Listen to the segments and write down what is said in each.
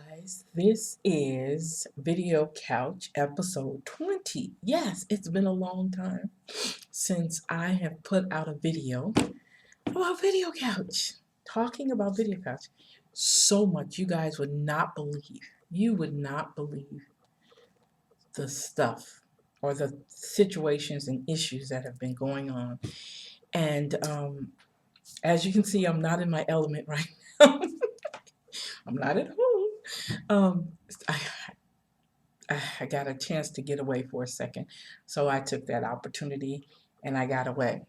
guys, this is Video Couch episode 20. Yes, it's been a long time since I have put out a video about Video Couch, talking about Video Couch. So much you guys would not believe. You would not believe the stuff or the situations and issues that have been going on. And as you can see, I'm not in my element right now. I'm not at home. Um, I, I got a chance to get away for a second, so I took that opportunity and I got away.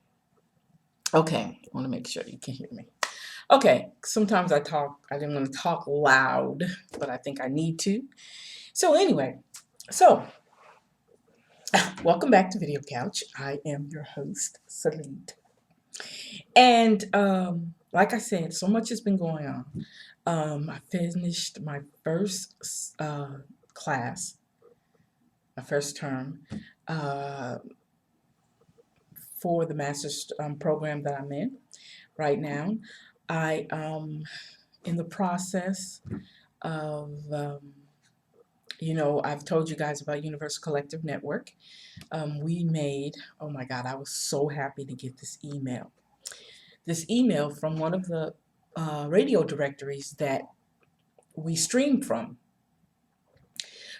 Okay, I want to make sure you can hear me. Okay, sometimes I didn't want to talk loud, but I think I need to. So anyway, so welcome back to Video Couch. I am your host, Salid. And like I said, so much has been going on. I finished my first class, my first term, for the master's program that I'm in right now. I in the process of I've told you guys about Universal Collective Network. We made, oh my God, I was so happy to get this email. This email from one of the radio directories that we stream from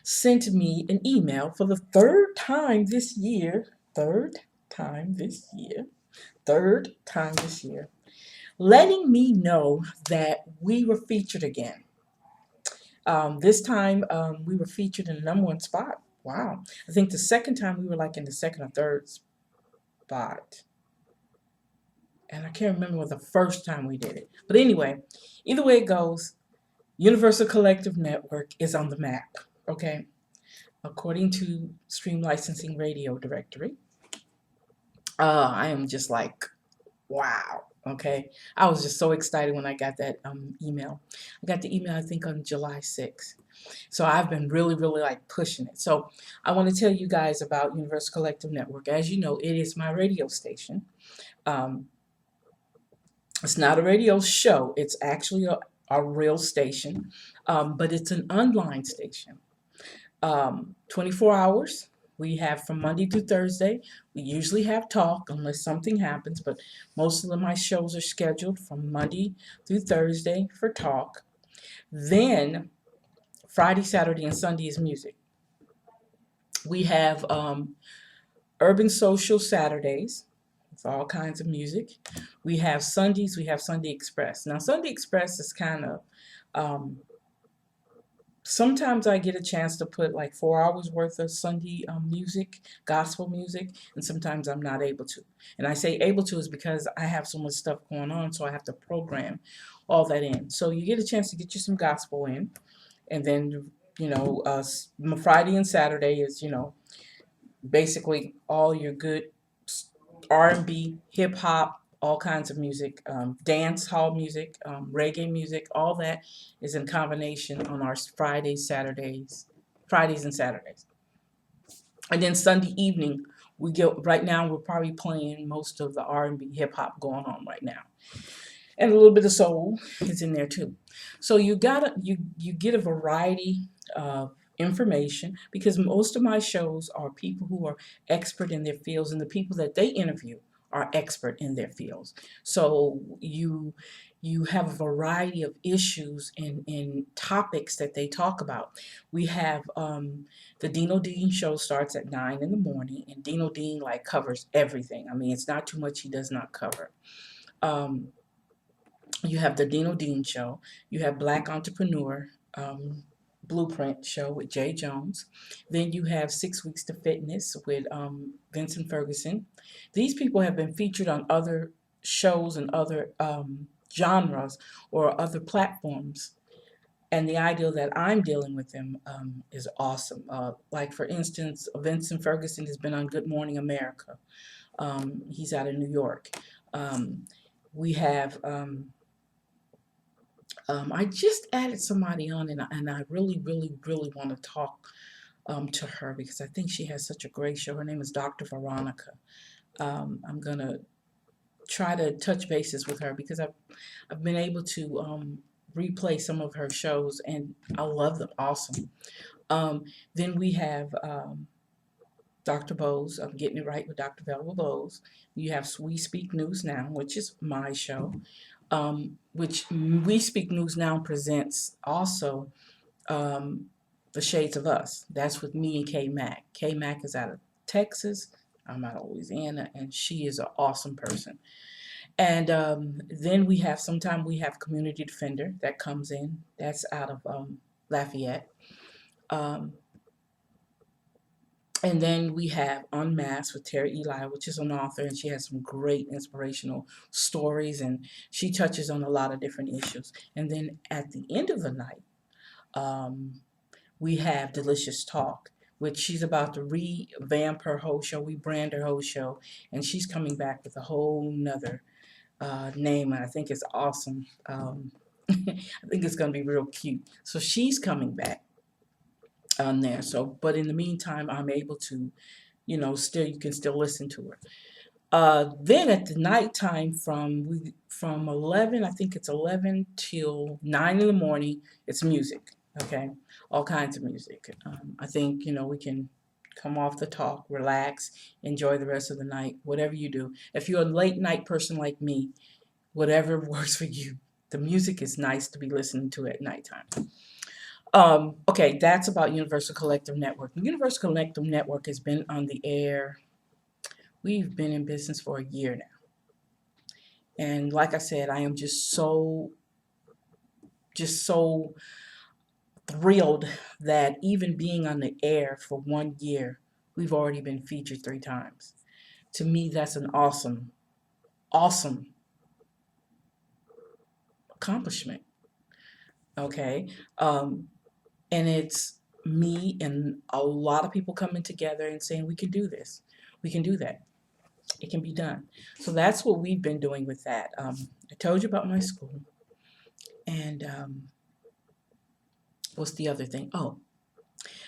sent me an email for the third time this year, letting me know that we were featured again. This time we were featured in the #1 spot. Wow. I think the second time we were like in the second or third spot. And I can't remember the first time we did it. But anyway, either way it goes, Universal Collective Network is on the map, okay? According to Stream Licensing Radio Directory. I am just like, wow, okay? I was just so excited when I got that email. I got the email, I think, on July 6th. So I've been really like pushing it. So I want to tell you guys about Universal Collective Network. As you know, it is my radio station. It's not a radio show. It's actually a real station, but it's an online station. 24 hours. We have from Monday through Thursday. We usually have talk unless something happens, but most of my shows are scheduled from Monday through Thursday for talk. Then Friday, Saturday, and Sunday is music. We have Urban Social Saturdays. It's all kinds of music. We have Sundays. We have Sunday Express. Now, Sunday Express is kind of sometimes I get a chance to put like 4 hours worth of Sunday music, gospel music, and sometimes I'm not able to. And I say able to is because I have so much stuff going on, so I have to program all that in. So you get a chance to get you some gospel in, and then Friday and Saturday is basically all your good R&B, hip hop, all kinds of music, dance hall music, reggae music, all that is in combination on our Fridays and Saturdays. And then Sunday evening, right now we're probably playing most of the R&B, hip hop going on right now. And a little bit of soul is in there too. So you get a variety of information, because most of my shows are people who are expert in their fields, and the people that they interview are expert in their fields. So you have a variety of issues and topics that they talk about. We have the Dino Dean show starts at 9 in the morning, and Dino Dean like covers everything. I mean, it's not too much he does not cover. You have the Dino Dean show. You have Black Entrepreneur Blueprint show with Jay Jones. Then you have 6 Weeks to Fitness with Vincent Ferguson. These people have been featured on other shows and other genres or other platforms. And the idea that I'm dealing with them is awesome. Like, for instance, Vincent Ferguson has been on Good Morning America. He's out of New York. We have... I just added somebody on, and I really want to talk to her, because I think she has such a great show. Her name is Dr. Veronica. I'm going to try to touch bases with her, because I've been able to replay some of her shows, and I love them. Awesome. Um, then we have Dr. Bose, I'm Getting It Right with Dr. Velva Bose. You have We Speak News Now, which is my show, which We Speak News Now presents also um, The Shades of Us. That's with me and K Mac. K Mac is out of Texas. I'm out of Louisiana, and she is an awesome person. And then sometimes we have Community Defender that comes in. That's out of Lafayette. Um, and then we have Unmasked with Terry Eli, which is an author, and she has some great inspirational stories, and she touches on a lot of different issues. And then at the end of the night, um, we have Delicious Talk, which she's about to revamp her whole show, rebrand her whole show, and she's coming back with a whole nother name, and I think it's awesome. I think it's going to be real cute. So she's coming back on there. So, but in the meantime, I'm able to, still you can still listen to her. Then at the nighttime from 11, I think it's 11 till 9 in the morning, it's music. Okay, all kinds of music. I think we can come off the talk, relax, enjoy the rest of the night, whatever you do. If you're a late night person like me, whatever works for you. The music is nice to be listening to at nighttime. Okay, that's about Universal Collective Network. Universal Collective Network has been on the air. We've been in business for a year now. And like I said, I am just so thrilled that even being on the air for 1 year, we've already been featured 3 times. To me, that's an awesome accomplishment. Okay. And it's me and a lot of people coming together and saying, we can do this. We can do that. It can be done. So that's what we've been doing with that. I told you about my school. And what's the other thing? Oh,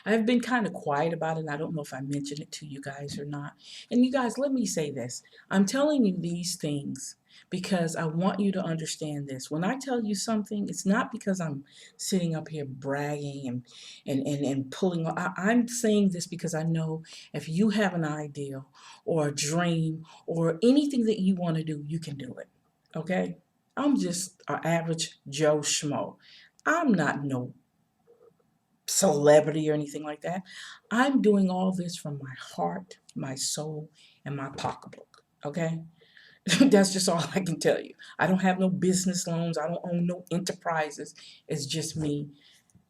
I've been kind of quiet about it, and I don't know if I mentioned it to you guys or not. And you guys, let me say this. I'm telling you these things because I want you to understand this. When I tell you something, it's not because I'm sitting up here bragging and pulling. I'm saying this because I know if you have an ideal or a dream or anything that you want to do, you can do it. Okay? I'm just an average Joe Schmo. I'm not no celebrity or anything like that. I'm doing all this from my heart, my soul, and my pocketbook. Okay? That's just all I can tell you. I don't have no business loans. I don't own no enterprises. It's just me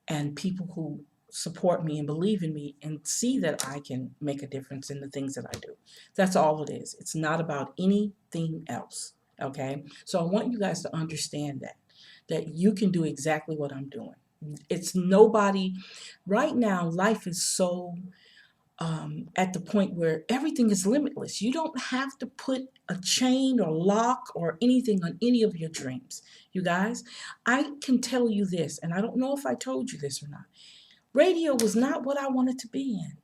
and people who support me and believe in me and see that I can make a difference in the things that I do. That's all it is. It's not about anything else. Okay? So I want you guys to understand that you can do exactly what I'm doing. It's nobody. Right now, life is so at the point where everything is limitless. You don't have to put a chain or lock or anything on any of your dreams. You guys, I can tell you this, and I don't know if I told you this or not. Radio was not what I wanted to be in.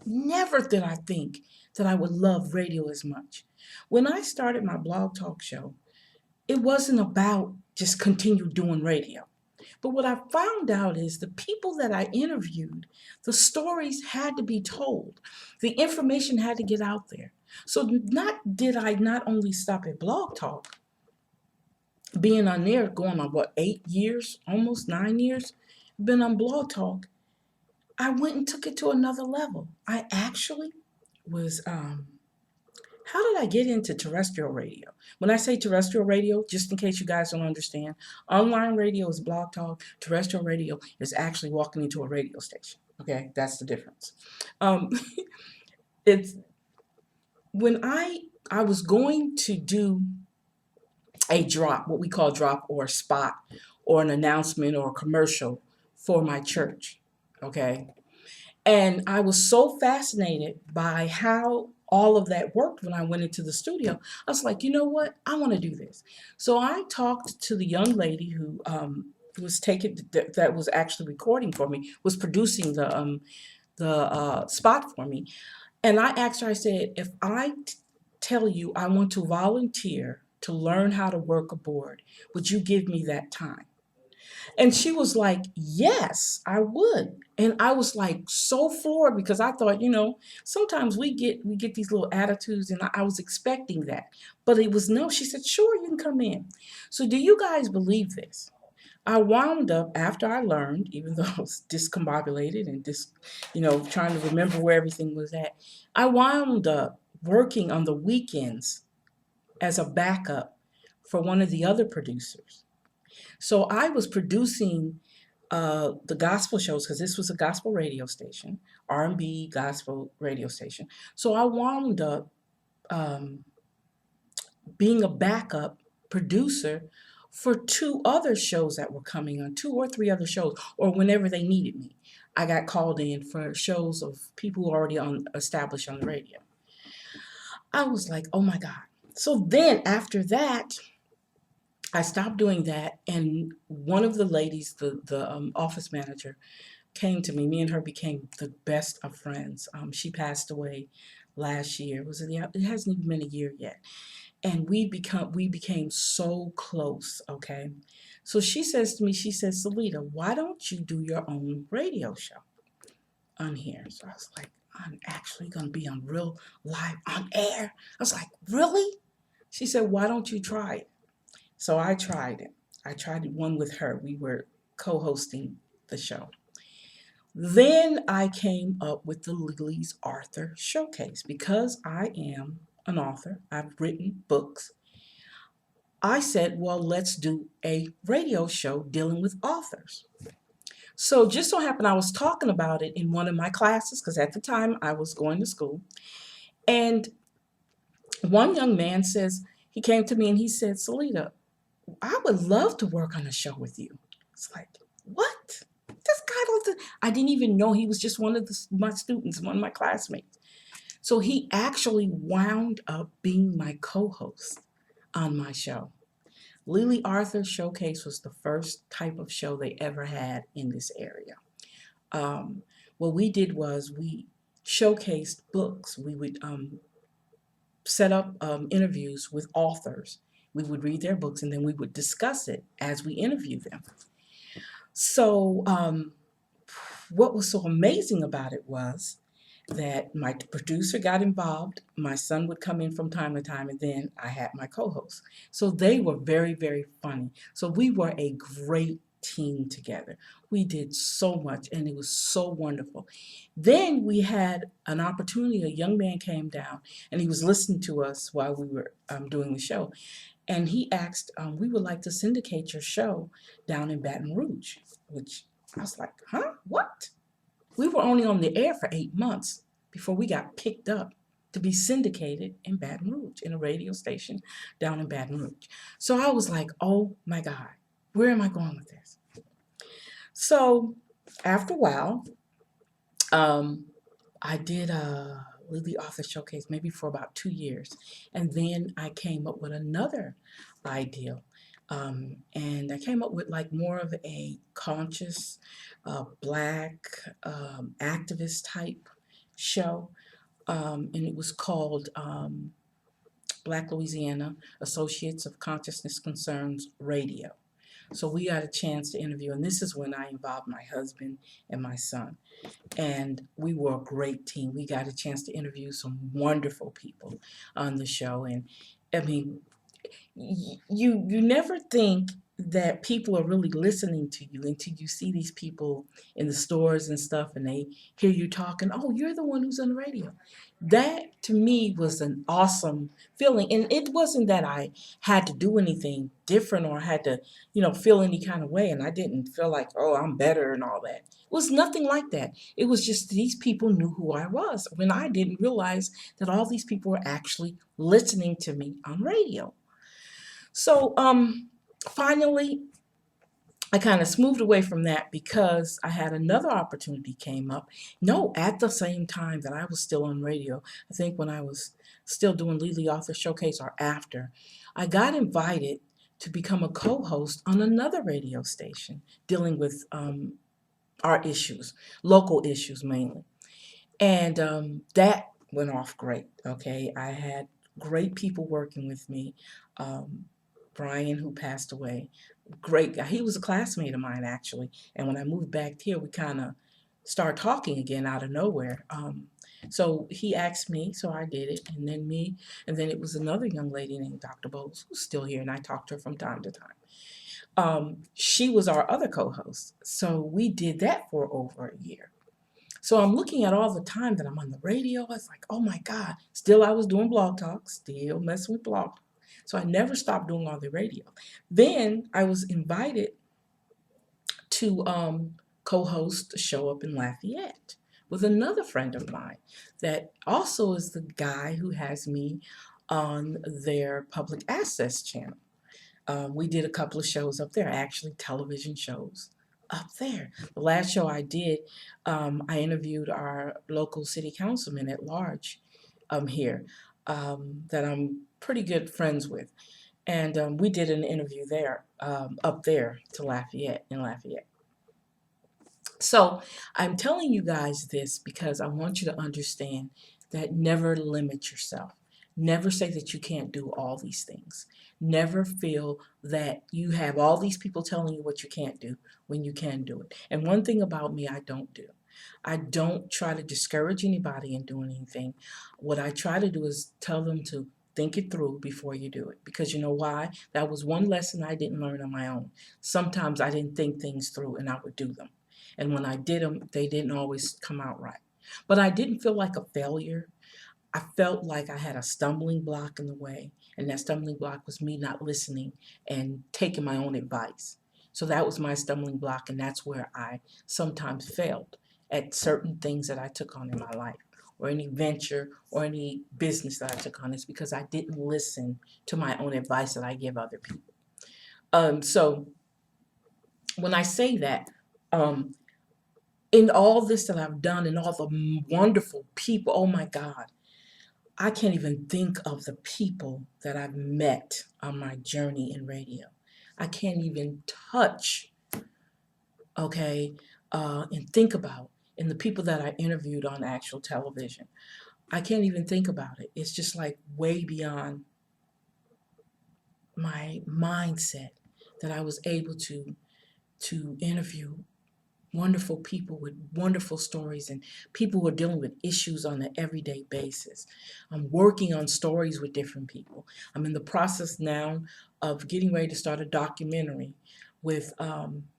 Never did I think that I would love radio as much. When I started my blog talk show, it wasn't about just continue doing radio. But what I found out is the people that I interviewed, the stories had to be told. The information had to get out there. So I not only stop at Blog Talk, being on there going on 8 years, almost 9 years, been on Blog Talk, I went and took it to another level. I actually was how did I get into terrestrial radio? When I say terrestrial radio, just in case you guys don't understand, online radio is Blog Talk. Terrestrial radio is actually walking into a radio station. Okay, that's the difference. Um, it's when I was going to do a drop, what we call drop or a spot or an announcement or a commercial for my church. Okay, and I was so fascinated by how all of that worked when I went into the studio. I was like, you know what? I want to do this. So I talked to the young lady who was that was actually recording for me, was producing the spot for me. And I asked her, I said, if I tell you I want to volunteer to learn how to work a board, would you give me that time? And she was like, yes, I would. And I was like so floored because I thought, sometimes we get these little attitudes, and I was expecting that. But it was no. She said, sure, you can come in. So do you guys believe this? I wound up, after I learned, even though I was discombobulated and trying to remember where everything was at, I wound up working on the weekends as a backup for one of the other producers. So I was producing the gospel shows, because this was a gospel radio station, R&B gospel radio station. So I wound up um, being a backup producer for two other shows that were coming on, two or three other shows, or whenever they needed me. I got called in for shows of people who are already established on the radio. I was like, oh my God. So then after that, I stopped doing that, and one of the ladies, the office manager, came to me. Me and her became the best of friends. She passed away last year. It hasn't even been a year yet, and we became so close. Okay, so she says to me, she says, Salita, why don't you do your own radio show on here? So I was like, I'm actually gonna be on real live on air. I was like, really? She said, why don't you try it? So I tried it. I tried one with her. We were co-hosting the show. Then I came up with the Lily's Author Showcase. Because I am an author, I've written books. I said, well, let's do a radio show dealing with authors. So just so happened I was talking about it in one of my classes, because at the time I was going to school. And one young man he came to me and he said, Salita, I would love to work on a show with you. It's like, what? This guy don't. I didn't even know he was just one of my students, one of my classmates. So he actually wound up being my co-host on my show. Lily Arthur Showcase was the first type of show they ever had in this area. What we did was we showcased books. We would set up interviews with authors. We would read their books, and then we would discuss it as we interview them. So what was so amazing about it was that my producer got involved, my son would come in from time to time, and then I had my co-host. So they were very, very funny. So we were a great team together. We did so much, and it was so wonderful. Then we had an opportunity. A young man came down, and he was listening to us while we were doing the show. And he asked, we would like to syndicate your show down in Baton Rouge, which I was like, huh? What? We were only on the air for 8 months before we got picked up to be syndicated in Baton Rouge, in a radio station down in Baton Rouge. So I was like, oh my God, where am I going with this? So after a while, I did a Lily Author Showcase maybe for about 2 years. And then I came up with another idea. And I came up with like more of a conscious, black, activist type show. And it was called Black Louisiana Associates of Consciousness Concerns Radio. So we got a chance to interview, and this is when I involved my husband and my son. And we were a great team. We got a chance to interview some wonderful people on the show. And I mean, you never think that people are really listening to you until you see these people in the stores and stuff, and they hear you talking. Oh, you're the one who's on the radio. That to me was an awesome feeling, and it wasn't that I had to do anything different or had to, feel any kind of way, and I didn't feel like, oh, I'm better and all that. It was nothing like that. It was just these people knew who I was when I didn't realize that all these people were actually listening to me on radio. So finally, I kind of smoothed away from that because I had another opportunity came up. No, at the same time that I was still on radio, I think when I was still doing Lily Author Showcase or after, I got invited to become a co-host on another radio station dealing with our issues, local issues mainly. And that went off great, okay? I had great people working with me. Brian, who passed away, Great guy. He was a classmate of mine actually. And when I moved back here, we kind of started talking again out of nowhere. So he asked me, so I did it, and then me, and then it was another young lady named Dr. Bowles who's still here, and I talked to her from time to time. She was our other co-host, so we did that for over a year. So I'm looking at all the time that I'm on the radio. It's like, oh my God. Still, I was doing blog talk, still messing with blog. So I never stopped doing all the radio. Then I was invited to co-host a show up in Lafayette with another friend of mine that also is the guy who has me on their public access channel. We did a couple of shows up there, actually television shows up there. The last show I did, I interviewed our local city councilman at large here that I'm pretty good friends with. And we did an interview there, up there to Lafayette, in Lafayette. So I'm telling you guys this because I want you to understand that never limit yourself. Never say that you can't do all these things. Never feel that you have all these people telling you what you can't do when you can do it. And one thing about me, I don't do. I don't try to discourage anybody in doing anything. What I try to do is tell them to think it through before you do it. Because you know why? That was one lesson I didn't learn on my own. Sometimes I didn't think things through and I would do them. And when I did them, they didn't always come out right. But I didn't feel like a failure. I felt like I had a stumbling block in the way. And that stumbling block was me not listening and taking my own advice. So that was my stumbling block. And that's where I sometimes failed at certain things that I took on in my life, or any venture or any business that I took on. It's because I didn't listen to my own advice that I give other people. So when I say that, in all this that I've done and all the wonderful people, oh my God, I can't even think of the people that I've met on my journey in radio. I can't even touch, okay, and think about, and the people that I interviewed on actual television. I can't even think about it. It's just like way beyond my mindset that I was able to interview wonderful people with wonderful stories and people who are dealing with issues on an everyday basis. I'm working on stories with different people. I'm in the process now of getting ready to start a documentary with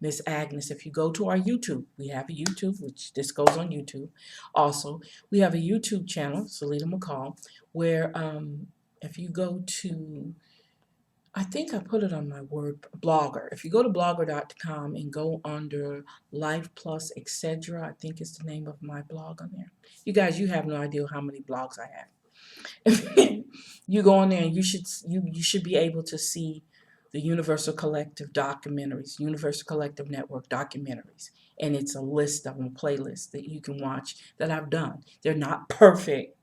Miss Agnes. If you go to our YouTube, we have a YouTube, which this goes on YouTube. Also, we have a YouTube channel, Seleta McCall, where if you go to, I think I put it on my word blogger. If you go to blogger.com and go under Life Plus Etc., I think is the name of my blog on there. You guys, you have no idea how many blogs I have. You go on there and you should be able to see the Universal Collective documentaries, Universal Collective Network documentaries. And it's a list of them, a playlist that you can watch that I've done. They're not perfect,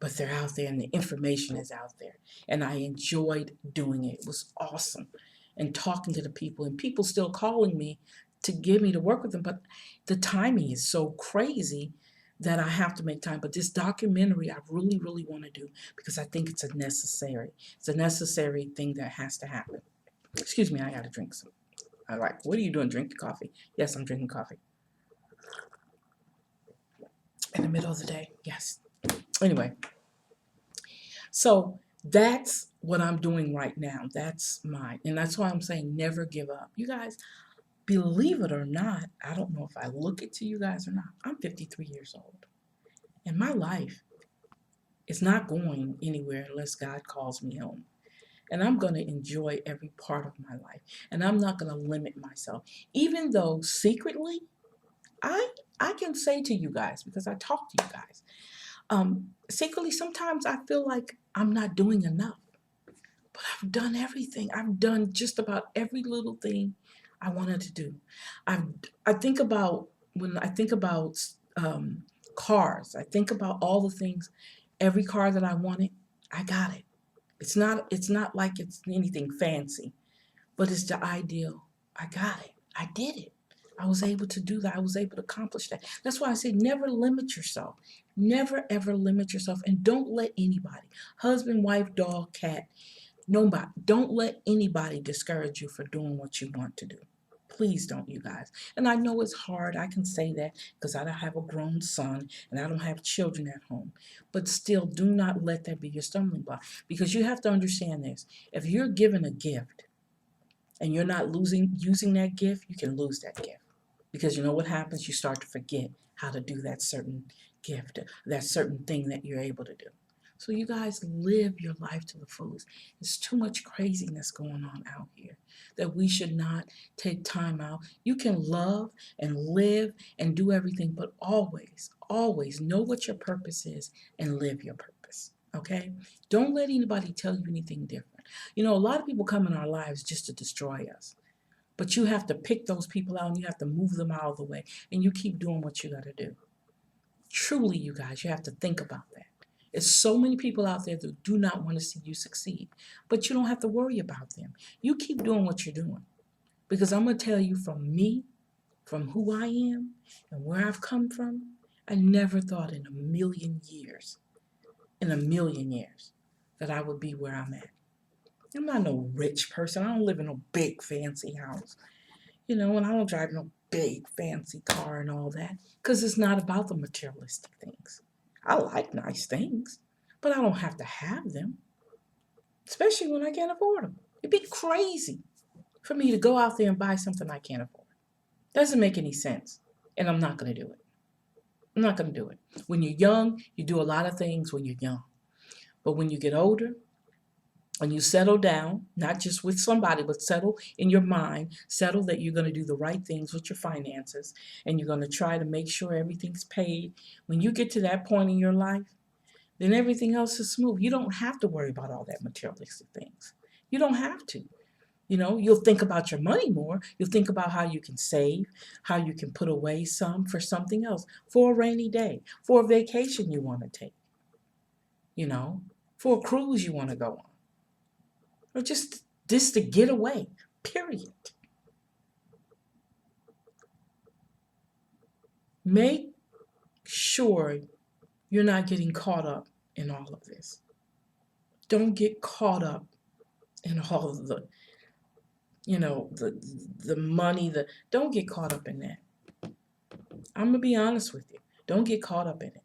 but they're out there and the information is out there. And I enjoyed doing it. It was awesome. And talking to the people, and people still calling me to get me to work with them. But the timing is so crazy that I have to make time. But this documentary I really, really want to do because I think it's a necessary thing that has to happen. Excuse me, I gotta drink some. All right, what are you doing? Drinking coffee? Yes, I'm drinking coffee. In the middle of the day, yes. Anyway, so that's what I'm doing right now. That's mine. And that's why I'm saying never give up. You guys, believe it or not, I don't know if I look it to you guys or not. I'm 53 years old. And my life is not going anywhere unless God calls me home. And I'm going to enjoy every part of my life. And I'm not going to limit myself. Even though secretly, I can say to you guys, because I talk to you guys, secretly sometimes I feel like I'm not doing enough. But I've done everything. I've done just about every little thing I wanted to do. I think about, when I think about cars, I think about all the things, every car that I wanted, I got it. It's not like it's anything fancy, but it's the ideal. I got it. I did it. I was able to do that. I was able to accomplish that. That's why I say never limit yourself. Never ever limit yourself, and don't let anybody, husband, wife, dog, cat, Nobody, don't let anybody discourage you for doing what you want to do. Please don't, you guys. And I know it's hard. I can say that because I don't have a grown son and I don't have children at home. But still, do not let that be your stumbling block. Because you have to understand this. If you're given a gift and you're not using that gift, you can lose that gift. Because you know what happens? You start to forget how to do that certain gift, that certain thing that you're able to do. So you guys live your life to the fullest. There's too much craziness going on out here that we should not take time out. You can love and live and do everything, but always, always know what your purpose is and live your purpose. Okay? Don't let anybody tell you anything different. You know, a lot of people come in our lives just to destroy us. But you have to pick those people out and you have to move them out of the way. And you keep doing what you got to do. Truly, you guys, you have to think about that. There's so many people out there that do not want to see you succeed. But you don't have to worry about them. You keep doing what you're doing. Because I'm going to tell you, from me, from who I am and where I've come from, I never thought in a million years, that I would be where I'm at. I'm not no rich person. I don't live in no big fancy house. You know, and I don't drive no big fancy car and all that. Because it's not about the materialistic things. I like nice things, but I don't have to have them. Especially when I can't afford them. It'd be crazy for me to go out there and buy something I can't afford. Doesn't make any sense. And I'm not going to do it. I'm not going to do it. When you're young, you do a lot of things when you're young. But when you get older, and you settle down, not just with somebody, but settle in your mind, settle that you're going to do the right things with your finances, and you're going to try to make sure everything's paid. When you get to that point in your life, then everything else is smooth. You don't have to worry about all that materialistic things. You don't have to. You know, you'll think about your money more. You'll think about how you can save, how you can put away some for something else, for a rainy day, for a vacation you want to take, you know, for a cruise you want to go on. Or just to get away, period. Make sure you're not getting caught up in all of this. Don't get caught up in all of the, you know, the money, don't get caught up in that. I'm going to be honest with you. Don't get caught up in it.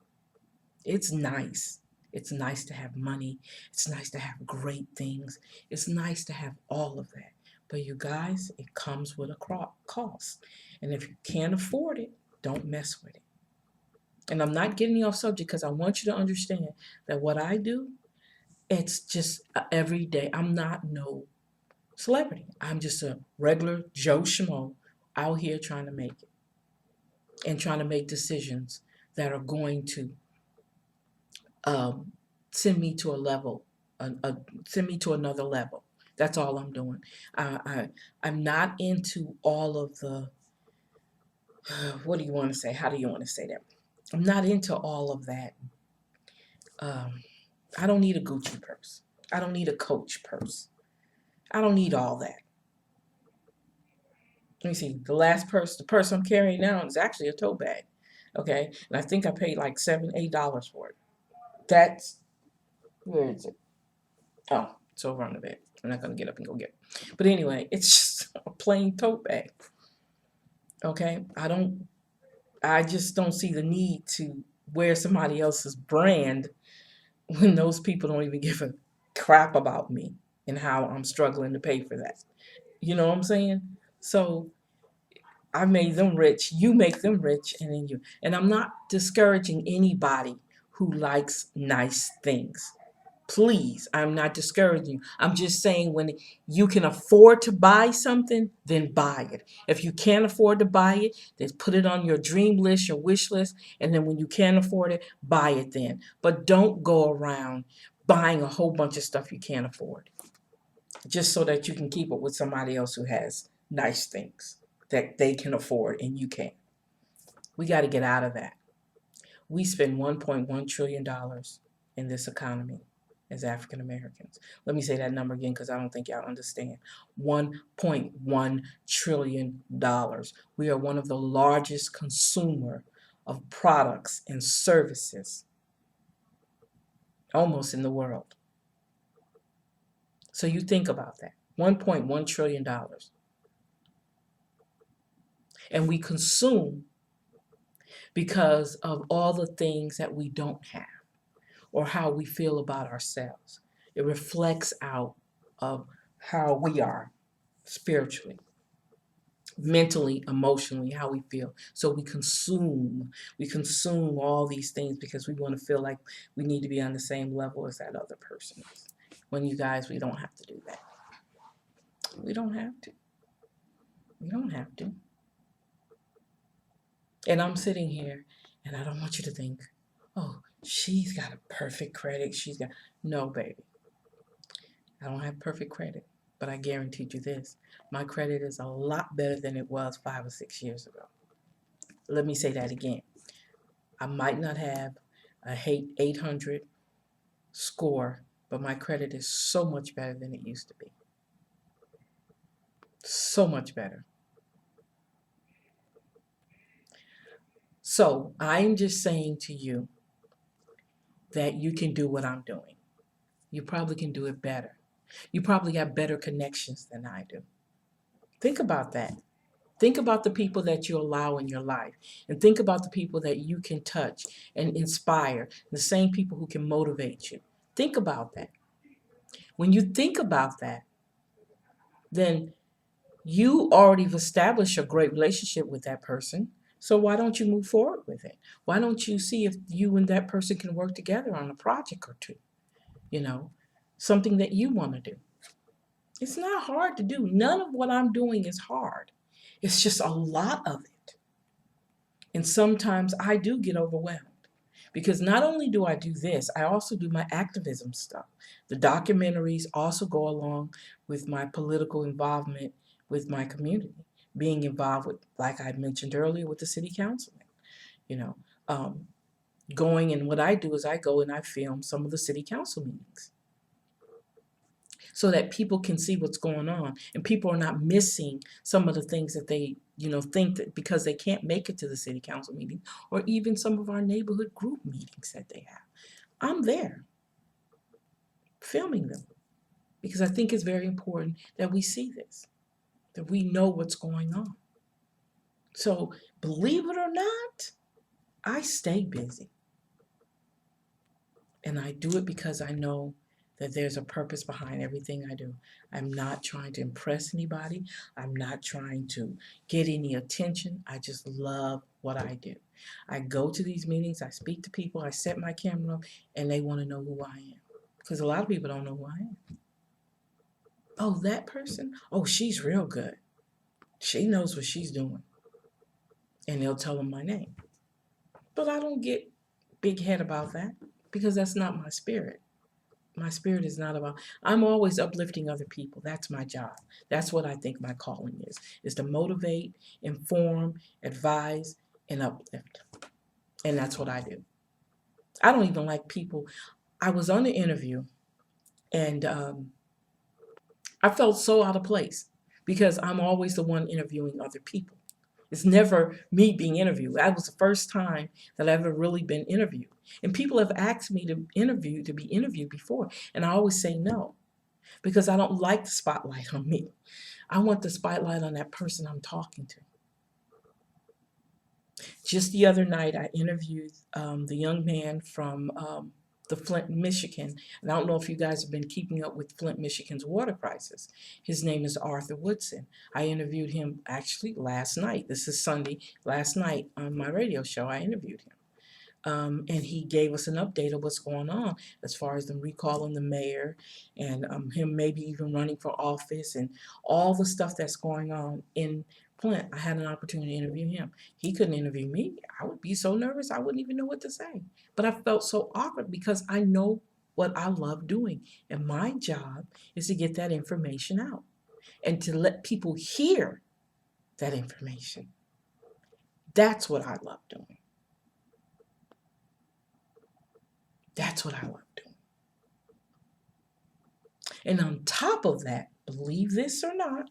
It's nice. It's nice to have money. It's nice to have great things. It's nice to have all of that. But you guys, it comes with a cost. And if you can't afford it, don't mess with it. And I'm not getting you off subject because I want you to understand that what I do, it's just every day. I'm not no celebrity. I'm just a regular Joe Schmo out here trying to make it. And trying to make decisions that are going to send me to a level, send me to another level. That's all I'm doing. I'm not into all of the, what do you want to say? How do you want to say that? I'm not into all of that. I don't need a Gucci purse. I don't need a Coach purse. I don't need all that. Let me see. The purse I'm carrying now is actually a tote bag. Okay? And I think I paid like $7, $8 for it. That's, where is it? Oh, it's over on the bed. I'm not going to get up and go get it. But anyway, it's just a plain tote bag. Okay? I just don't see the need to wear somebody else's brand when those people don't even give a crap about me and how I'm struggling to pay for that. You know what I'm saying? So I made them rich, you make them rich, and then you. And I'm not discouraging anybody who likes nice things. Please, I'm not discouraging you. I'm just saying when you can afford to buy something, then buy it. If you can't afford to buy it, then put it on your dream list, your wish list, and then when you can't afford it, buy it then. But don't go around buying a whole bunch of stuff you can't afford just so that you can keep it with somebody else who has nice things that they can afford and you can't. We got to get out of that. We spend $1.1 trillion in this economy as African Americans. Let me say that number again because I don't think y'all understand. $1.1 trillion. We are one of the largest consumer of products and services almost in the world. So you think about that. $1.1 trillion. And we consume because of all the things that we don't have or how we feel about ourselves. It reflects out of how we are spiritually, mentally, emotionally, how we feel. So we consume all these things because we want to feel like we need to be on the same level as that other person is. When you guys, we don't have to do that. We don't have to. We don't have to. And I'm sitting here and I don't want you to think, oh, she's got a perfect credit. No, baby. I don't have perfect credit, but I guarantee you this. My credit is a lot better than it was 5 or 6 years ago. Let me say that again. I might not have a 800 score, but my credit is so much better than it used to be. So much better. So I'm just saying to you that you can do what I'm doing. You probably can do it better. You probably have better connections than I do. Think about that. Think about the people that you allow in your life, and think about the people that you can touch and inspire, the same people who can motivate you. Think about that. When you think about that, then you already have established a great relationship with that person. So why don't you move forward with it? Why don't you see if you and that person can work together on a project or two? You know, something that you want to do. It's not hard to do. None of what I'm doing is hard. It's just a lot of it. And sometimes I do get overwhelmed because not only do I do this, I also do my activism stuff. The documentaries also go along with my political involvement with my community, being involved with, like I mentioned earlier, with the city councilman, you know, going, and what I do is I go and I film some of the city council meetings so that people can see what's going on and people are not missing some of the things that they think that because they can't make it to the city council meeting or even some of our neighborhood group meetings that they have. I'm there filming them because I think it's very important that we see this, that we know what's going on. So believe it or not, I stay busy. And I do it because I know that there's a purpose behind everything I do. I'm not trying to impress anybody. I'm not trying to get any attention. I just love what I do. I go to these meetings, I speak to people, I set my camera up, and they want to know who I am. Because a lot of people don't know who I am. Oh, that person? Oh, she's real good. She knows what she's doing. And they'll tell them my name. But I don't get big head about that because that's not my spirit. My spirit is not about, I'm always uplifting other people. That's my job. That's what I think my calling is to motivate, inform, advise, and uplift. And that's what I do. I don't even like people. I was on the interview and I felt so out of place because I'm always the one interviewing other people. It's never me being interviewed. That was the first time that I've ever really been interviewed. And people have asked me to be interviewed before. And I always say no, because I don't like the spotlight on me. I want the spotlight on that person I'm talking to. Just the other night, I interviewed the young man from the Flint, Michigan. And I don't know if you guys have been keeping up with Flint, Michigan's water crisis. His name is Arthur Woodson. I interviewed him actually last night. This is Sunday. Last night on my radio show, I interviewed him. And he gave us an update of what's going on as far as them recalling the mayor and him maybe even running for office and all the stuff that's going on in Flint. I had an opportunity to interview him. He couldn't interview me. I would be so nervous I wouldn't even know what to say. But I felt so awkward because I know what I love doing. And my job is to get that information out and to let people hear that information. That's what I love doing. That's what I love doing. And on top of that, believe this or not,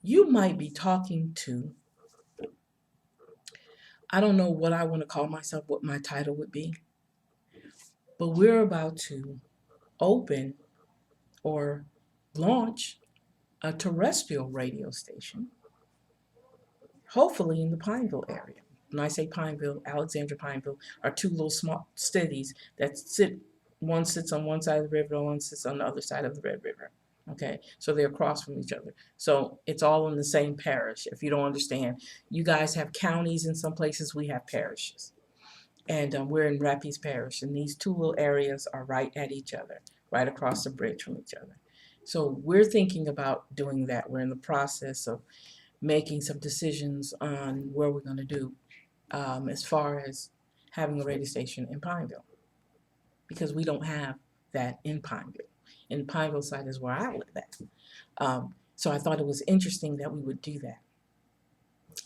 you might be talking to, I don't know what I want to call myself, what my title would be, but we're about to open or launch a terrestrial radio station, hopefully in the Pineville area. When I say Pineville, Alexandria, Pineville are two little small cities that sit, one sits on one side of the river, one sits on the other side of the Red River. Okay, so they're across from each other. So it's all in the same parish. If you don't understand, you guys have counties in some places, we have parishes. And we're in Rapides Parish, and these two little areas are right at each other, right across the bridge from each other. So we're thinking about doing that. We're in the process of making some decisions on where we're going to do as far as having a radio station in Pineville, because we don't have that in Pineville. And Pineville side is where I live at. So I thought it was interesting that we would do that.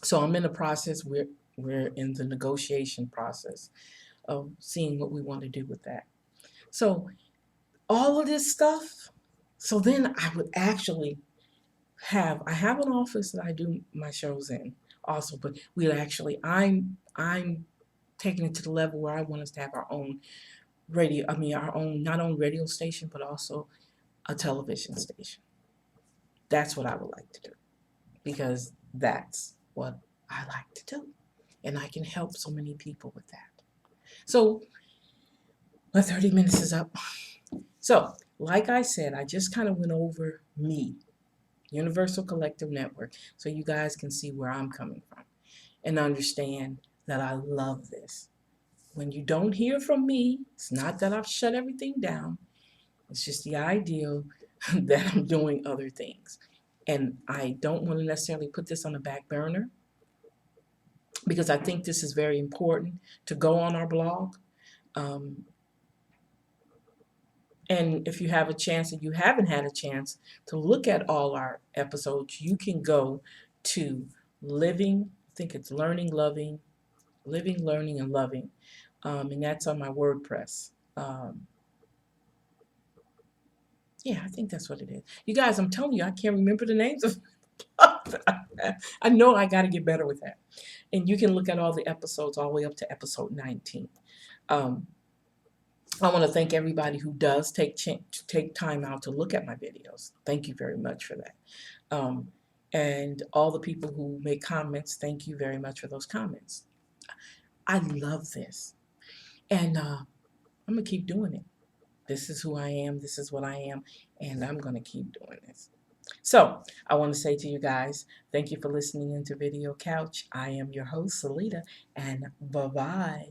So I'm in the process. We're in the negotiation process of seeing what we want to do with that. So all of this stuff. So then I would actually I have an office that I do my shows in also, but I'm taking it to the level where I want us to have our own radio, our own, not only radio station, but also a television station. That's what I would like to do, because that's what I like to do. And I can help so many people with that. So my 30 minutes is up. So, like I said, I just kind of went over me, Universal Collective Network, so you guys can see where I'm coming from and understand that I love this. When you don't hear from me, it's not that I've shut everything down. It's just the idea that I'm doing other things. And I don't want to necessarily put this on the back burner, because I think this is very important to go on our blog. And if you have a chance and you haven't had a chance to look at all our episodes, you can go to Living, I think it's Learning, Loving, Living, Learning, and Loving. And that's on my WordPress. Yeah, I think that's what it is. You guys, I'm telling you, I can't remember the names of I know I got to get better with that. And you can look at all the episodes all the way up to episode 19. I want to thank everybody who does take time out to look at my videos. Thank you very much for that. And all the people who make comments, thank you very much for those comments. I love this. And I'm going to keep doing it. This is who I am. This is what I am. And I'm going to keep doing this. So I want to say to you guys, thank you for listening into Video Couch. I am your host, Salita, and bye-bye.